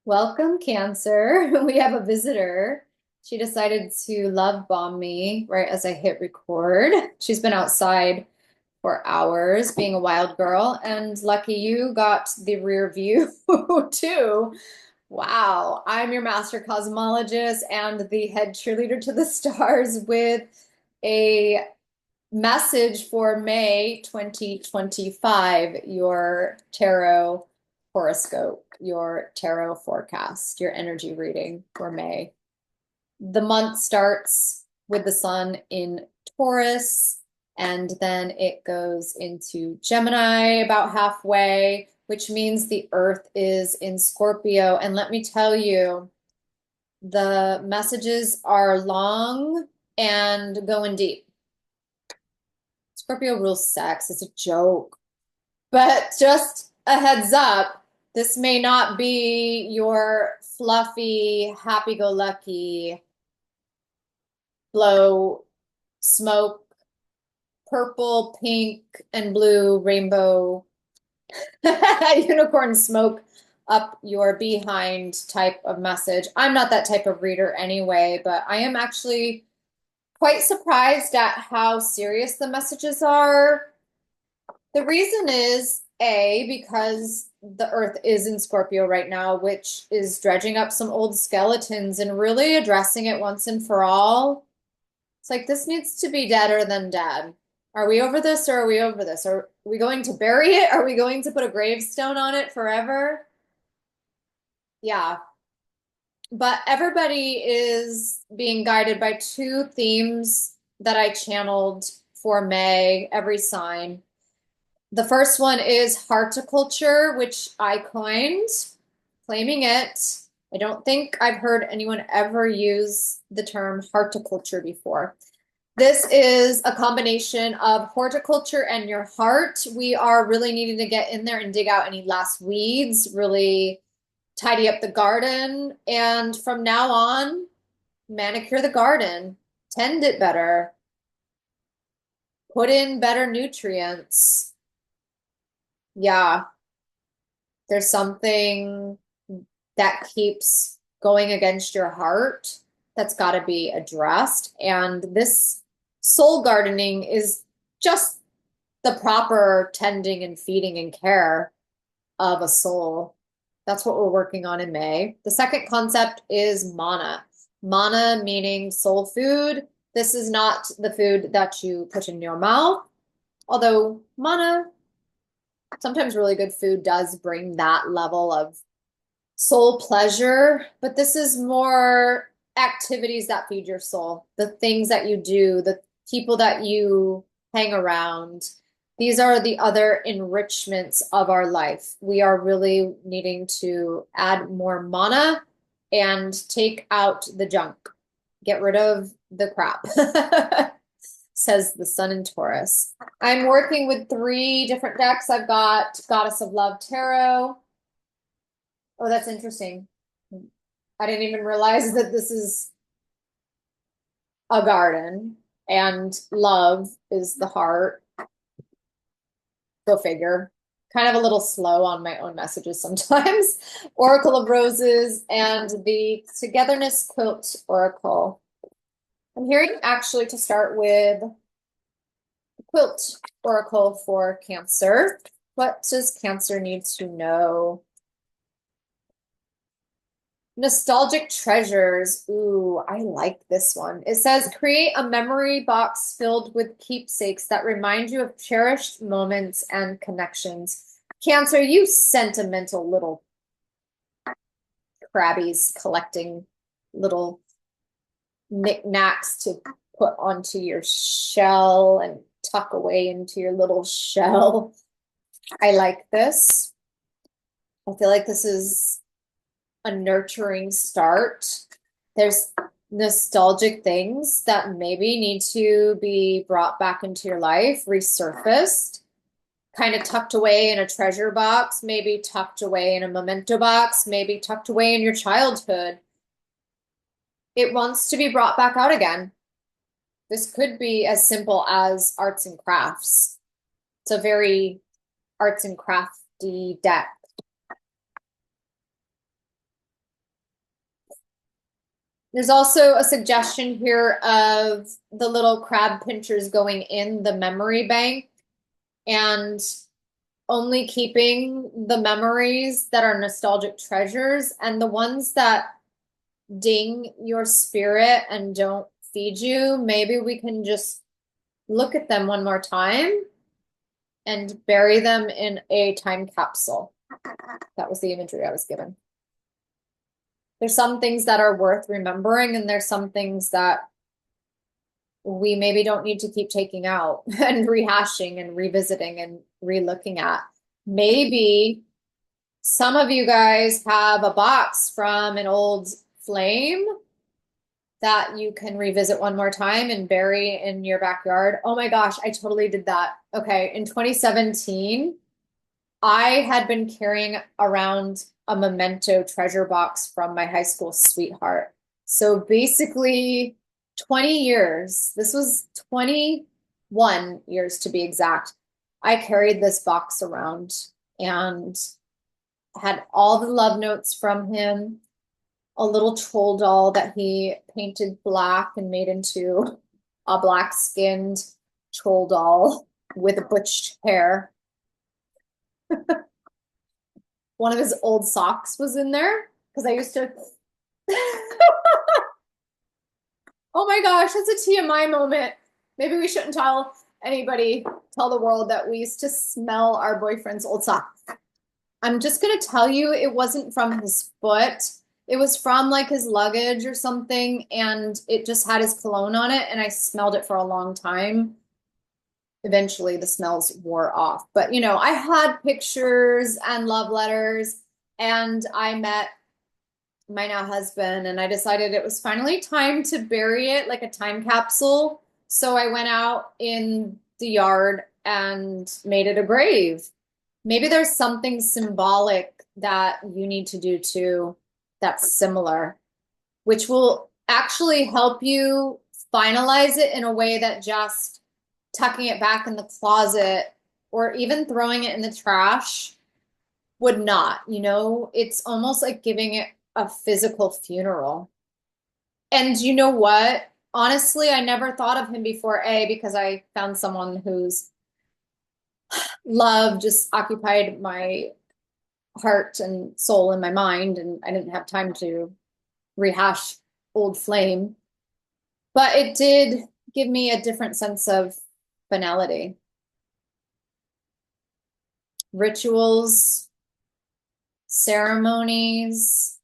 Welcome, Cancer. We have a visitor. She decided to love bomb me right as I hit record. She's been outside for hours being a wild girl, and lucky you got the rear view too. Wow, I'm your master cosmologist and the head cheerleader to the stars with a message for May 2025, your tarot horoscope, your tarot forecast, your energy reading for May. The month starts with the sun in Taurus, and then it goes into Gemini about halfway, which means the earth is in Scorpio. And let me tell you, the messages are long and going deep. Scorpio rules sex. It's a joke. But just a heads up, this may not be your fluffy, happy-go-lucky, blow smoke, purple, pink, and blue rainbow unicorn smoke up your behind type of message. I'm not that type of reader anyway, but I am actually quite surprised at how serious the messages are. The reason is because the earth is in Scorpio right now, which is dredging up some old skeletons and really addressing it once and for all. It's like, this needs to be deader than dead. Are we over this or are we over this? Are we going to bury it? Are we going to put a gravestone on it forever? Yeah. But everybody is being guided by two themes that I channeled for May, every sign. The first one is horticulture, which I coined, claiming it. I don't think I've heard anyone ever use the term horticulture before. This is a combination of horticulture and your heart. We are really needing to get in there and dig out any last weeds, really tidy up the garden. And from now on, manicure the garden, tend it better, put in better nutrients. Yeah, there's something that keeps going against your heart that's got to be addressed. And this soul gardening is just the proper tending and feeding and care of a soul. That's what we're working on in May. The second concept is mana. Mana meaning soul food. This is not the food that you put in your mouth, although mana, sometimes really good food does bring that level of soul pleasure, but this is more activities that feed your soul, the things that you do, the people that you hang around. These are the other enrichments of our life. We are really needing to add more mana and take out the junk, get rid of the crap, says the sun in Taurus. I'm working with 3 different decks. I've got Goddess of Love Tarot. Oh, that's interesting. I didn't even realize that this is a garden and love is the heart. Go figure. Kind of a little slow on my own messages sometimes. Oracle of Roses and the Togetherness Quilt Oracle. I'm hearing actually to start with the Quilt Oracle for Cancer. What does Cancer need to know? Nostalgic treasures. Ooh, I like this one. It says, create a memory box filled with keepsakes that remind you of cherished moments and connections. Cancer, you sentimental little crabbies collecting little knickknacks to put onto your shell and tuck away into your little shell. I like this. I feel like this is a nurturing start. There's nostalgic things that maybe need to be brought back into your life, resurfaced, kind of tucked away in a treasure box, maybe tucked away in a memento box, maybe tucked away in your childhood. It wants to be brought back out again. This could be as simple as arts and crafts. It's a very arts and crafty deck. There's also a suggestion here of the little crab pinchers going in the memory bank and only keeping the memories that are nostalgic treasures, and the ones that ding your spirit and don't feed you, maybe we can just look at them one more time and bury them in a time capsule. That was the imagery I was given. There's some things that are worth remembering, and there's some things that we maybe don't need to keep taking out and rehashing and revisiting and relooking at. Maybe some of you guys have a box from an old flame that you can revisit one more time and bury in your backyard. Oh my gosh, I totally did that. Okay, in 2017, I had been carrying around a memento treasure box from my high school sweetheart. So basically 20 years, this was 21 years to be exact. I carried this box around and had all the love notes from him, a little troll doll that he painted black and made into a black-skinned troll doll with butched hair. One of his old socks was in there because I used to. Oh my gosh, that's a TMI moment. Maybe we shouldn't tell anybody, tell the world that we used to smell our boyfriend's old socks. I'm just gonna tell you, it wasn't from his foot. It was from like his luggage or something, and it just had his cologne on it, and I smelled it for a long time. Eventually the smells wore off. But you know, I had pictures and love letters, and I met my now husband, and I decided it was finally time to bury it like a time capsule. So I went out in the yard and made it a grave. Maybe there's something symbolic that you need to do too that's similar, which will actually help you finalize it in a way that just tucking it back in the closet or even throwing it in the trash would not, you know? It's almost like giving it a physical funeral. And you know what? Honestly, I never thought of him before, because I found someone whose love just occupied my heart and soul and my mind, and I didn't have time to rehash old flame. But it did give me a different sense of finality. Rituals, ceremonies,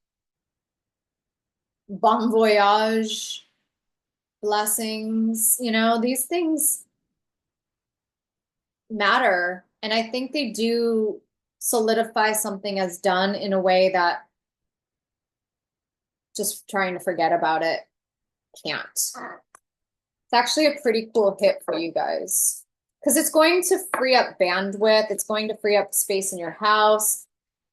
bon voyage, blessings, you know, these things matter. And I think they do solidify something as done in a way that just trying to forget about it can't. It's actually a pretty cool hit for you guys because it's going to free up bandwidth. It's going to free up space in your house.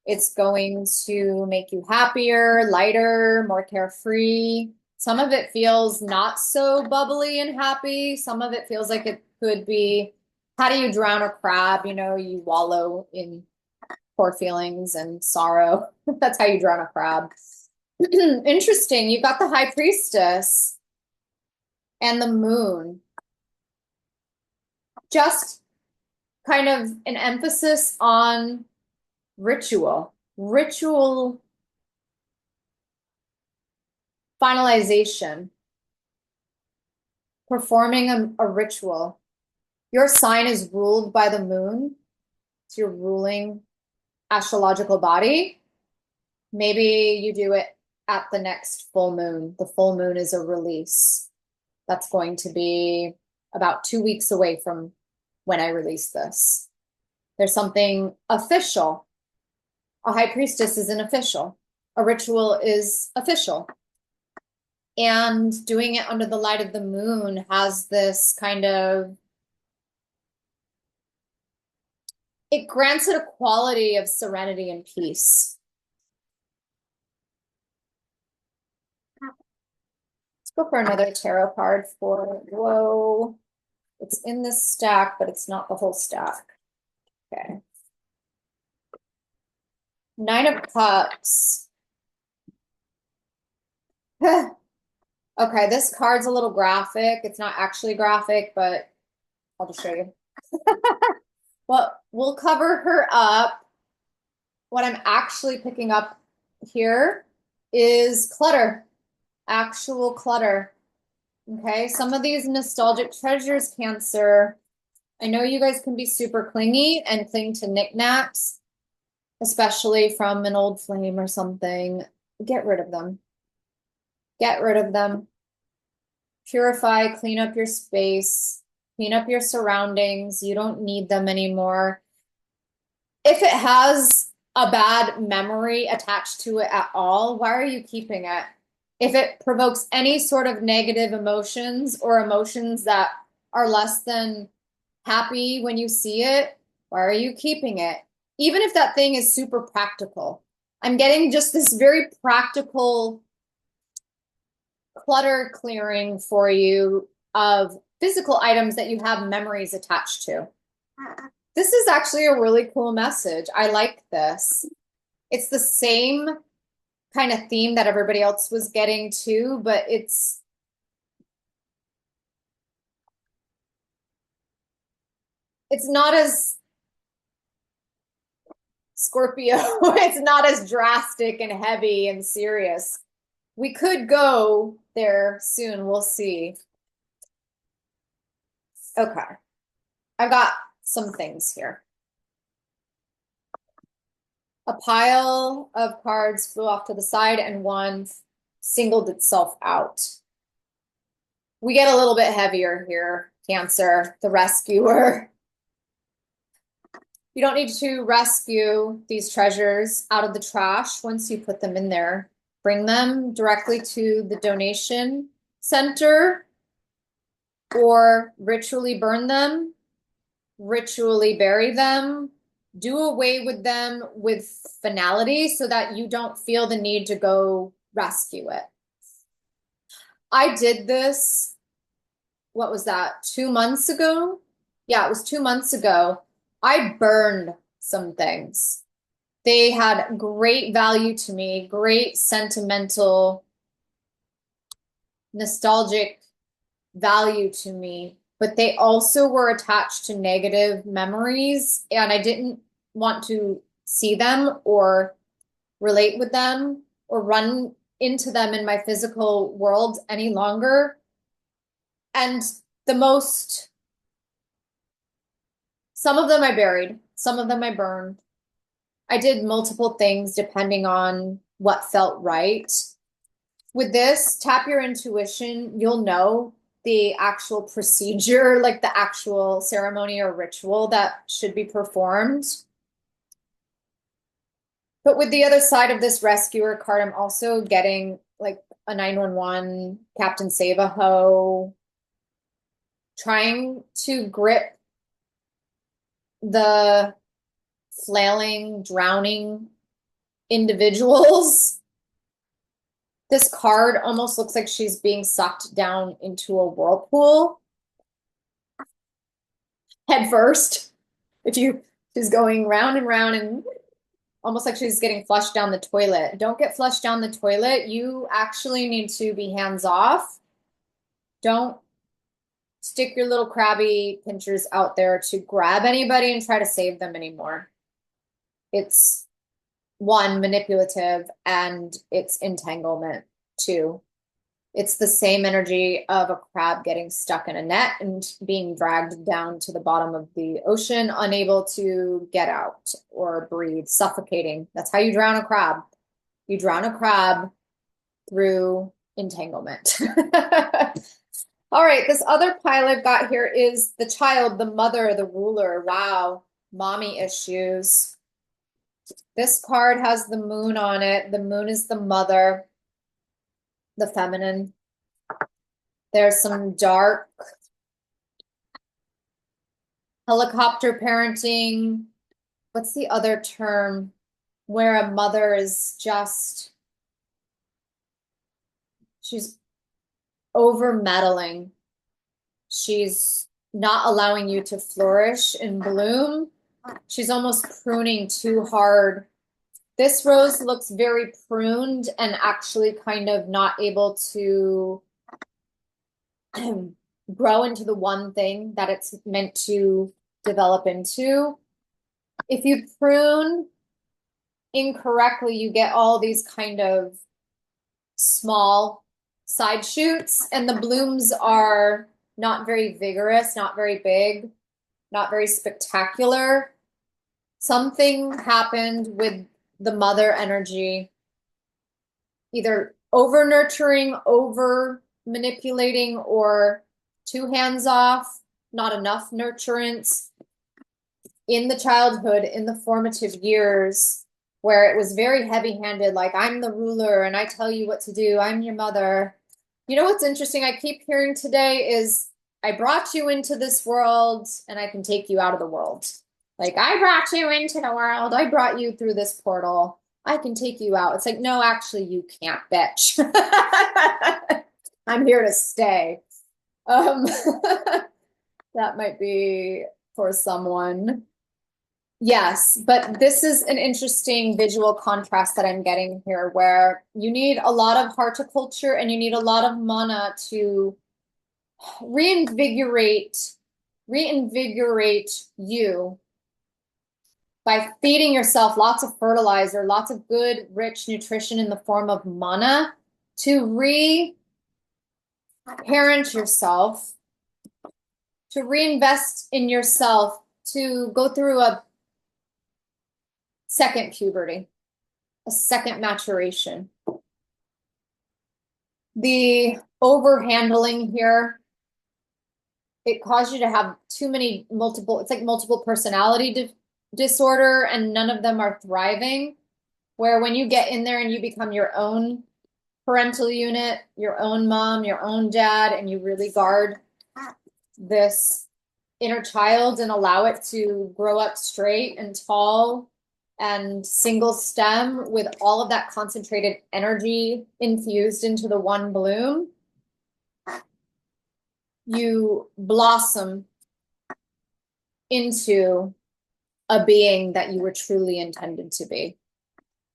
It's going to make you happier, lighter, more carefree. Some of it feels not so bubbly and happy. Some of it feels like it could be, how do you drown a crab? You know, you wallow in poor feelings and sorrow. That's how you drown a crab. Interesting. You got the High Priestess and the moon. Just kind of an emphasis on ritual finalization, performing a ritual. Your sign is ruled by the moon. It's your ruling astrological body. Maybe you do it at the next full moon. The full moon is a release. That's going to be about 2 weeks away from when I release this. There's something official. A high priestess is an official. A ritual is official. And doing it under the light of the moon has this kind of, it grants it a quality of serenity and peace. Let's go for another tarot card for whoa. It's in this stack, but it's not the whole stack. Okay. Nine of Cups. Okay, this card's a little graphic. It's not actually graphic, but I'll just show you. Well, we'll cover her up. What I'm actually picking up here is clutter, actual clutter. Okay, some of these nostalgic treasures, Cancer. I know you guys can be super clingy and cling to knickknacks, especially from an old flame or something. Get rid of them. Get rid of them. Purify, clean up your space, clean up your surroundings. You don't need them anymore. If it has a bad memory attached to it at all, why are you keeping it? If it provokes any sort of negative emotions or emotions that are less than happy when you see it, why are you keeping it? Even if that thing is super practical. I'm getting just this very practical clutter clearing for you of physical items that you have memories attached to. This is actually a really cool message. I like this. It's the same kind of theme that everybody else was getting too, but it's not as Scorpio. It's not as drastic and heavy and serious. We could go there soon. We'll see. Okay. I've got some things here. A pile of cards flew off to the side and one singled itself out. We get a little bit heavier here, Cancer, the rescuer. You don't need to rescue these treasures out of the trash once you put them in there. Bring them directly to the donation center or ritually burn them, ritually bury them, do away with them with finality so that you don't feel the need to go rescue it. I did this, what was that, 2 months ago? Yeah, it was 2 months ago. I burned some things. They had great value to me, great sentimental, nostalgic value to me, but they also were attached to negative memories, and I didn't want to see them or relate with them or run into them in my physical world any longer. And some of them I buried, some of them I burned. I did multiple things depending on what felt right. With this, tap your intuition. You'll know the actual procedure, like the actual ceremony or ritual that should be performed. But with the other side of this rescuer card, I'm also getting like a 911, Captain Save-A-Ho, trying to grip the flailing, drowning individuals. This card almost looks like she's being sucked down into a whirlpool head first. She's going round and round and almost like she's getting flushed down the toilet. Don't get flushed down the toilet. You actually need to be hands off. Don't stick your little crabby pinchers out there to grab anybody and try to save them anymore. It's one, manipulative, and it's entanglement. Two, it's the same energy of a crab getting stuck in a net and being dragged down to the bottom of the ocean, unable to get out or breathe, suffocating. That's how you drown a crab. You drown a crab through entanglement. All right, this other pile I've got here is the child, the mother, the ruler. Wow, mommy issues. This card has the moon on it. The moon is the mother, the feminine. There's some dark helicopter parenting. What's the other term where a mother is just, she's over meddling. She's not allowing you to flourish and bloom. She's almost pruning too hard. This rose looks very pruned and actually kind of not able to grow into the one thing that it's meant to develop into. If you prune incorrectly, you get all these kind of small side shoots, and the blooms are not very vigorous, not very big, not very spectacular. Something happened with the mother energy, either over nurturing, over manipulating, or too hands off, not enough nurturance in the childhood, in the formative years, where it was very heavy-handed, like I'm the ruler and I tell you what to do, I'm your mother. You know what's interesting I keep hearing today is, I brought you into this world and I can take you out of the world. Like, I brought you into the world, I brought you through this portal, I can take you out. It's like, no, actually you can't, bitch. I'm here to stay. That might be for someone. Yes, but this is an interesting visual contrast that I'm getting here, where you need a lot of horticulture and you need a lot of mana to reinvigorate you by feeding yourself lots of fertilizer, lots of good, rich nutrition in the form of mana to reparent yourself, to reinvest in yourself, to go through a second puberty, a second maturation. The overhandling here, it caused you to have too many it's like multiple personality disorder, and none of them are thriving. Where when you get in there and you become your own parental unit, your own mom, your own dad, and you really guard this inner child and allow it to grow up straight and tall and single stem with all of that concentrated energy infused into the one bloom, you blossom into a being that you were truly intended to be.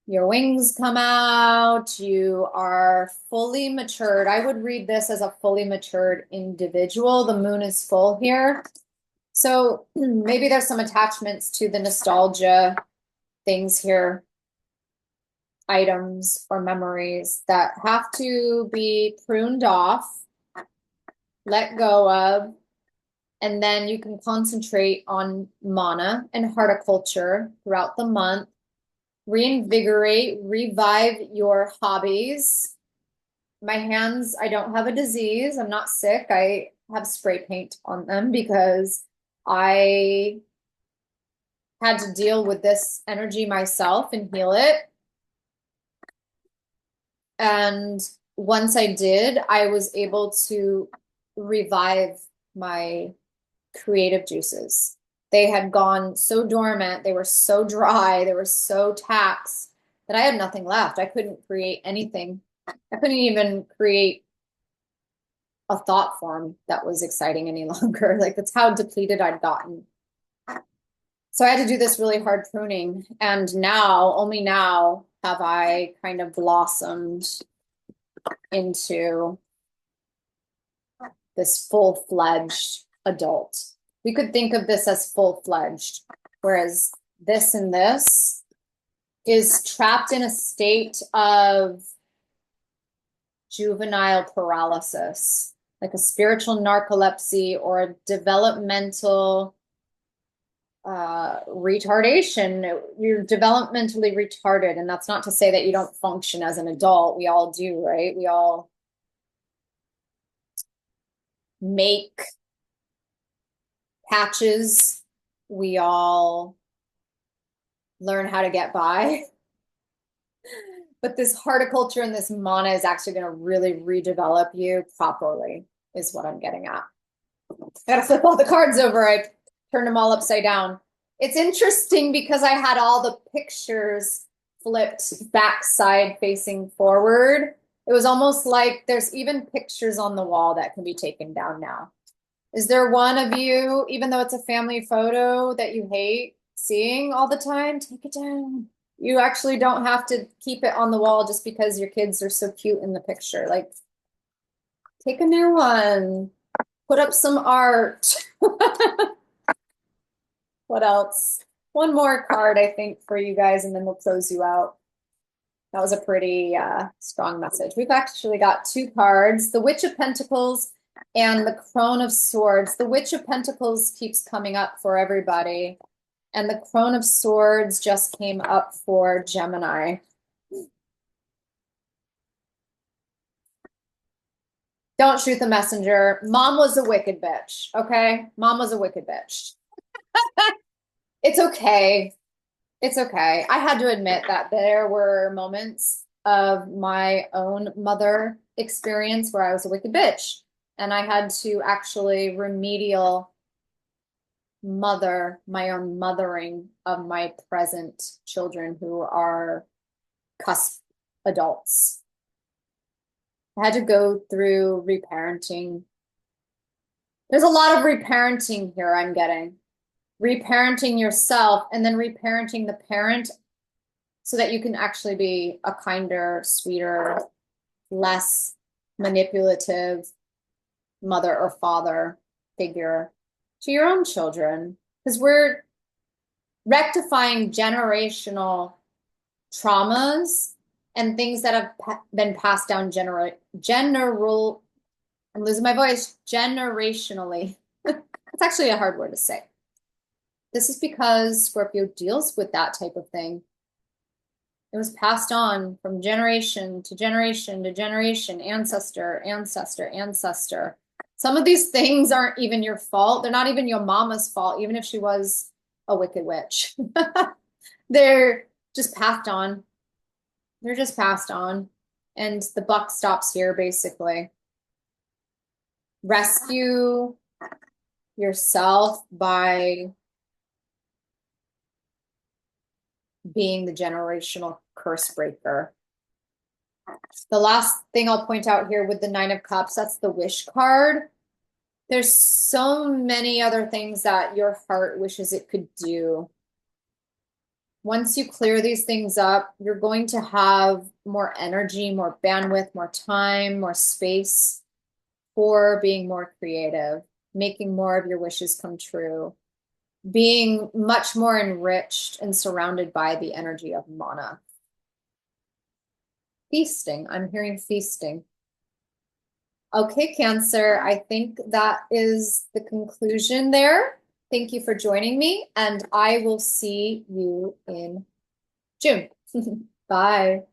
Your wings come out, you are fully matured. I would read this as a fully matured individual. The moon is full here. So maybe there's some attachments to the nostalgia things here, items or memories that have to be pruned off, let go of, and then you can concentrate on mana and horticulture throughout the month, reinvigorate, revive your hobbies. My hands, I don't have a disease, I'm not sick, I have spray paint on them because I had to deal with this energy myself and heal it. And once I did, I was able to revive my creative juices. They had gone so dormant, they were so dry, they were so taxed that I had nothing left. I couldn't create anything. I couldn't even create a thought form that was exciting any longer. Like, that's how depleted I'd gotten. So I had to do this really hard pruning. And now, only now, have I kind of blossomed into this full-fledged adult. We could think of this as full-fledged, whereas this and this is trapped in a state of juvenile paralysis, like a spiritual narcolepsy or a developmental retardation. You're developmentally retarded, and that's not to say that you don't function as an adult. We all do, right? We all make patches. We all learn how to get by. But this horticulture and this mana is actually going to really redevelop you properly, is what I'm getting at. I gotta flip all the cards over. I turned them all upside down. It's interesting because I had all the pictures flipped backside facing forward. It was almost like there's even pictures on the wall that can be taken down now. Is there one of you, even though it's a family photo, that you hate seeing all the time? Take it down. You actually don't have to keep it on the wall just because your kids are so cute in the picture. Like, Take a new one. Put up some art. What else? One more card, I think, for you guys, and then we'll close you out. That was a pretty strong message. We've actually got two cards, the Witch of Pentacles and the Crone of Swords. The Witch of Pentacles keeps coming up for everybody, and the Crone of Swords just came up for Gemini. Don't shoot the messenger. Mom was a wicked bitch, okay? Mom was a wicked bitch. It's okay. It's okay. I had to admit that there were moments of my own mother experience where I was a wicked bitch. And I had to actually remedial mother my own mothering of my present children who are cusp adults. I had to go through reparenting. There's a lot of reparenting here I'm getting. Reparenting yourself and then reparenting the parent so that you can actually be a kinder, sweeter, less manipulative mother or father figure to your own children. Because we're rectifying generational traumas and things that have been passed down I'm losing my voice, generationally. It's actually a hard word to say. This is because Scorpio deals with that type of thing. It was passed on from generation to generation to generation, ancestor, ancestor, ancestor. Some of these things aren't even your fault. They're not even your mama's fault, even if she was a wicked witch. They're just passed on. They're just passed on. And the buck stops here, basically. Rescue yourself by being the generational curse breaker. The last thing I'll point out here with the Nine of Cups, that's the wish card. There's so many other things that your heart wishes it could do. Once you clear these things up, you're going to have more energy, more bandwidth, more time, more space for being more creative, making more of your wishes come true, being much more enriched and surrounded by the energy of mana. Feasting. I'm hearing feasting. Okay, Cancer, I think that is the conclusion there. Thank you for joining me, and I will see you in June. Bye.